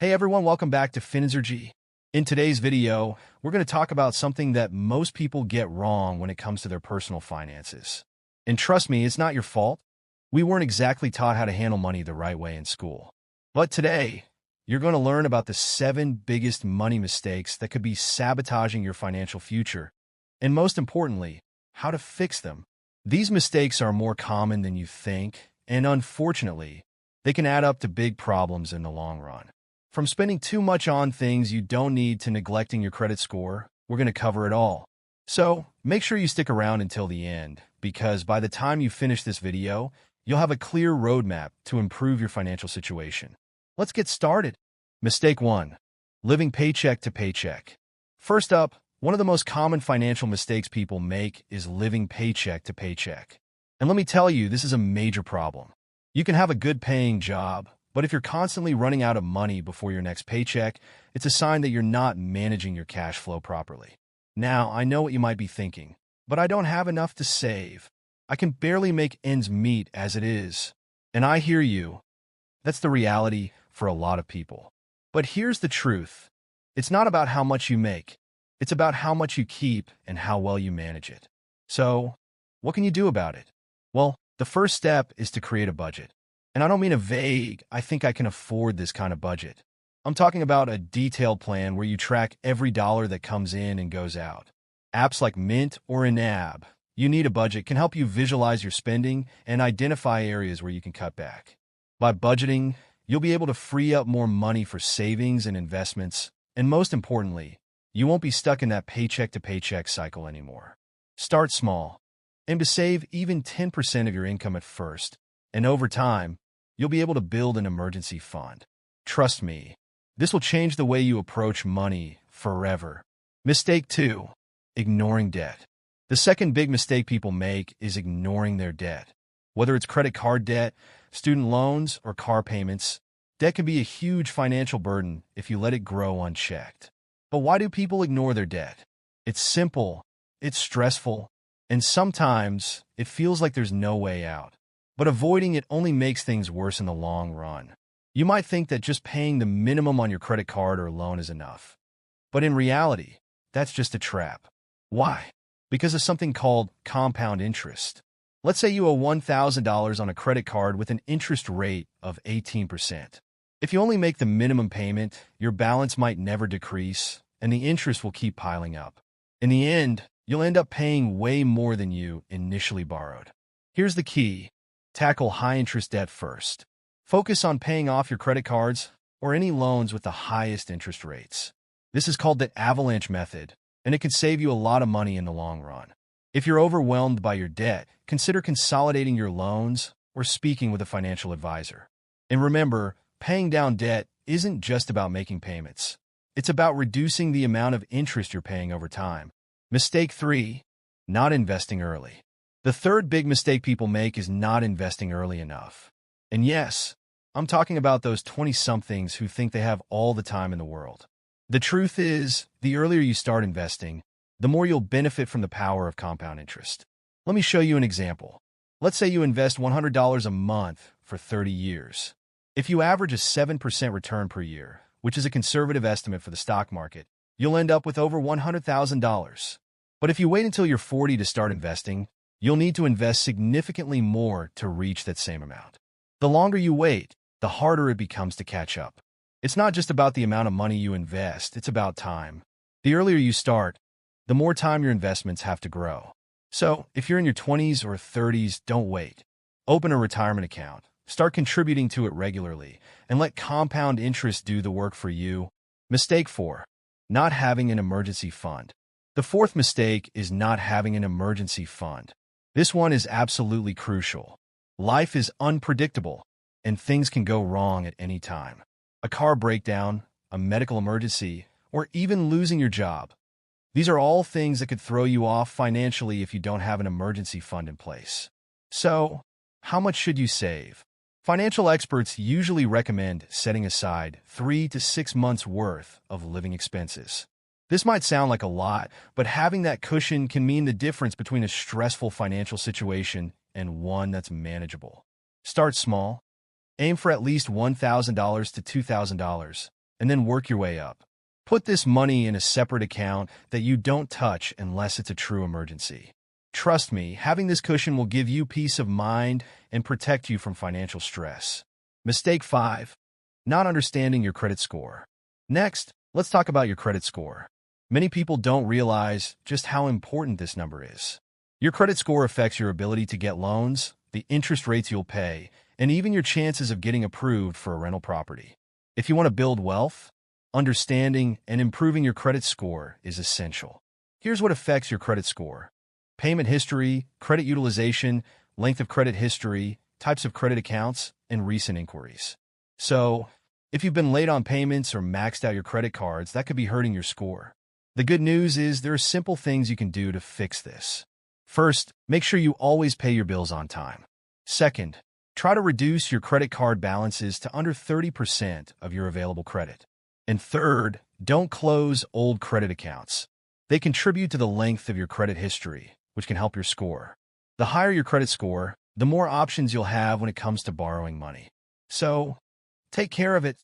Hey everyone, welcome back to Finzergy. In today's video, we're going to talk about something that most people get wrong when it comes to their personal finances. And trust me, it's not your fault. We weren't exactly taught how to handle money the right way in school. But today, you're going to learn about the 7 biggest money mistakes that could be sabotaging your financial future. And most importantly, how to fix them. These mistakes are more common than you think, and unfortunately, they can add up to big problems in the long run. From spending too much on things you don't need to neglecting your credit score, we're going to cover it all. So, make sure you stick around until the end, because by the time you finish this video, you'll have a clear roadmap to improve your financial situation. Let's get started. Mistake 1. Living paycheck to paycheck. First up, one of the most common financial mistakes people make is living paycheck to paycheck. And let me tell you, this is a major problem. You can have a good-paying job, but if you're constantly running out of money before your next paycheck, it's a sign that you're not managing your cash flow properly. Now, I know what you might be thinking, but I don't have enough to save. I can barely make ends meet as it is. And I hear you. That's the reality for a lot of people. But here's the truth. It's not about how much you make. It's about how much you keep and how well you manage it. So, what can you do about it? Well, the first step is to create a budget. And I don't mean a vague, I think I can afford this kind of budget. I'm talking about a detailed plan where you track every dollar that comes in and goes out. Apps like Mint or Inab, You Need a Budget, can help you visualize your spending and identify areas where you can cut back. By budgeting, you'll be able to free up more money for savings and investments, and most importantly, you won't be stuck in that paycheck-to-paycheck cycle anymore. Start small. Aim to save even 10% of your income at first, and over time, you'll be able to build an emergency fund. Trust me, this will change the way you approach money forever. Mistake 2. Ignoring debt. The second big mistake people make is ignoring their debt. Whether it's credit card debt, student loans, or car payments, debt can be a huge financial burden if you let it grow unchecked. But why do people ignore their debt? It's simple, it's stressful, and sometimes it feels like there's no way out. But avoiding it only makes things worse in the long run. You might think that just paying the minimum on your credit card or loan is enough. But in reality, that's just a trap. Why? Because of something called compound interest. Let's say you owe $1,000 on a credit card with an interest rate of 18%. If you only make the minimum payment, your balance might never decrease, and the interest will keep piling up. In the end, you'll end up paying way more than you initially borrowed. Here's the key. Tackle high-interest debt first. Focus on paying off your credit cards or any loans with the highest interest rates. This is called the avalanche method, and it can save you a lot of money in the long run. If you're overwhelmed by your debt, consider consolidating your loans or speaking with a financial advisor. And remember, paying down debt isn't just about making payments. It's about reducing the amount of interest you're paying over time. Mistake 3. Not investing early. The third big mistake people make is not investing early enough. And yes, I'm talking about those 20-somethings who think they have all the time in the world. The truth is, the earlier you start investing, the more you'll benefit from the power of compound interest. Let me show you an example. Let's say you invest $100 a month for 30 years. If you average a 7% return per year, which is a conservative estimate for the stock market, you'll end up with over $100,000. But if you wait until you're 40 to start investing, you'll need to invest significantly more to reach that same amount. The longer you wait, the harder it becomes to catch up. It's not just about the amount of money you invest, it's about time. The earlier you start, the more time your investments have to grow. So, if you're in your 20s or 30s, don't wait. Open a retirement account. Start contributing to it regularly, and let compound interest do the work for you. Mistake 4. Not having an emergency fund. The fourth mistake is not having an emergency fund. This one is absolutely crucial. Life is unpredictable, and things can go wrong at any time. A car breakdown, a medical emergency, or even losing your job. These are all things that could throw you off financially if you don't have an emergency fund in place. So, how much should you save? Financial experts usually recommend setting aside 3 to 6 months' worth of living expenses. This might sound like a lot, but having that cushion can mean the difference between a stressful financial situation and one that's manageable. Start small. Aim for at least $1,000 to $2,000, and then work your way up. Put this money in a separate account that you don't touch unless it's a true emergency. Trust me, having this cushion will give you peace of mind and protect you from financial stress. Mistake 5. Not understanding your credit score. Next, let's talk about your credit score. Many people don't realize just how important this number is. Your credit score affects your ability to get loans, the interest rates you'll pay, and even your chances of getting approved for a rental property. If you want to build wealth, understanding and improving your credit score is essential. Here's what affects your credit score: payment history, credit utilization, length of credit history, types of credit accounts, and recent inquiries. So, if you've been late on payments or maxed out your credit cards, that could be hurting your score. The good news is there are simple things you can do to fix this. First, make sure you always pay your bills on time. Second, try to reduce your credit card balances to under 30% of your available credit. And third, don't close old credit accounts. They contribute to the length of your credit history, which can help your score. The higher your credit score, the more options you'll have when it comes to borrowing money. So, take care of it